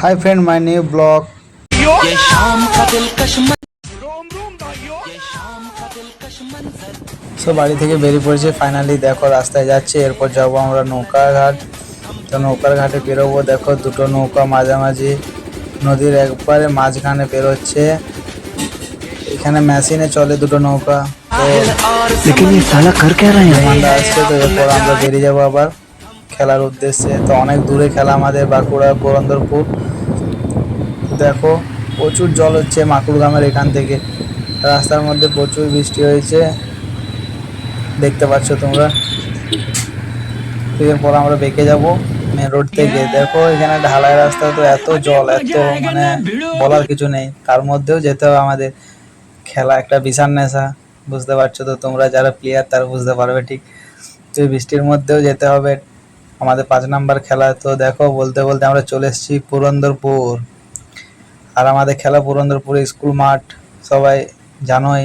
Hi friend, my new blog. ये शाम का दिलकश ये शाम का दिलकश मंजर সো বাড়ি থেকে বেরিয়ে পড়েছে, ফাইনালি দেখো রাস্তায় যাচ্ছে। এরপর যাবো আমরা নৌকার ঘাট। তো নৌকার ঘাটে বেরোবো, দেখো দুটো নৌকা মাঝামাঝি নদীর একবারে মাঝখানে বেরোচ্ছে। এখানে মেশিনে চলে দুটো নৌকা। তো लेकिन ये साला कर क्या रहे हैं বিমানটা আসছে, তো এরপর আমরা বেরিয়ে যাবো আবার খেলার উদ্দেশ্যে। তো অনেক দূরে খেলা আমাদের, বাঁকুড়া পুরন্দরপুর। দেখো প্রচুর জল হচ্ছে মাকুড় এখান থেকে। রাস্তার মধ্যে প্রচুর বৃষ্টি হয়েছে, দেখতে পাচ্ছ তোমরা। এরপর আমরা বেঁকে যাব মেন রোড থেকে। দেখো এখানে ঢালাই রাস্তা, তো এত জল, এত মানে বলার কিছু নেই। তার মধ্যেও যেতে হবে আমাদের। খেলা একটা বিশাল নেশা, বুঝতে পারছো তো তোমরা, যারা প্লেয়ার তারা বুঝতে পারবে ঠিক। তো এই বৃষ্টির মধ্যেও যেতে হবে আমাদের 5 নাম্বার খেলা। তো দেখো বলতে বলতে আমরা চলে এসেছি পুরন্দরপুর। আর আমাদের খেলা পুরন্দরপুর স্কুল মাঠ, সবাই জানোই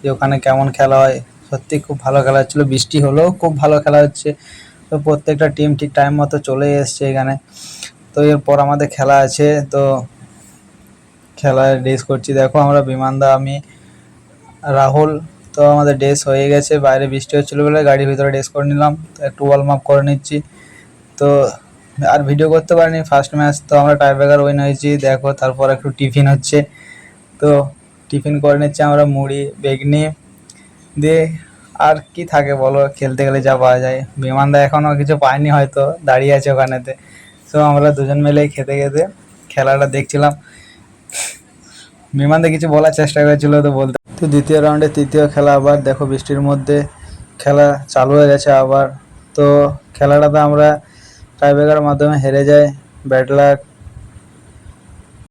যে ওখানে কেমন খেলা হয়। সত্যি খুব ভালো খেলা হচ্ছিল, বৃষ্টি হলেও খুব ভালো খেলা হচ্ছে। তো প্রত্যেকটা টিম ঠিক টাইম মতো চলে এসছে এখানে। তো এরপর আমাদের খেলা আছে, তো খেলায় রেস করছি। দেখো আমরা বিমানদা, আমি, রাহুল। তো আমাদের ড্রেস হয়ে গেছে, বাইরে বৃষ্টি হচ্ছিলো বলে গাড়ির ভিতরে ড্রেস করে নিলাম। তো একটু ওয়ার্ম আপ করে নিচ্ছি। তো আর ভিডিও করতে পারিনি ফার্স্ট ম্যাচ, তো আমরা টাই ব্রেকার উইন হয়েছি। দেখো তারপর একটু টিফিন হচ্ছে, তো টিফিন করে নিচ্ছি আমরা, মুড়ি বেগনি দিয়ে। আর কি থাকে বলো, খেলতে গেলে যা পাওয়া যায়। বিমানদা এখনও কিছু পায়নি, হয়তো দাঁড়িয়ে আছে ওখানেতে। তো আমরা দুজন মিলেই খেতে খেতে খেলাটা দেখছিলাম। বিমানদা কিছু বলার চেষ্টা করেছিল, তো বলতে। তো দ্বিতীয় রাউন্ডে তৃতীয় খেলা আবার, দেখো বৃষ্টির মধ্যে খেলা চালু হয়ে গেছে আবার। তো খেলাটাতে আমরা টাই ব্রেকারের মাধ্যমে হেরে যাই, ব্যাড লাক।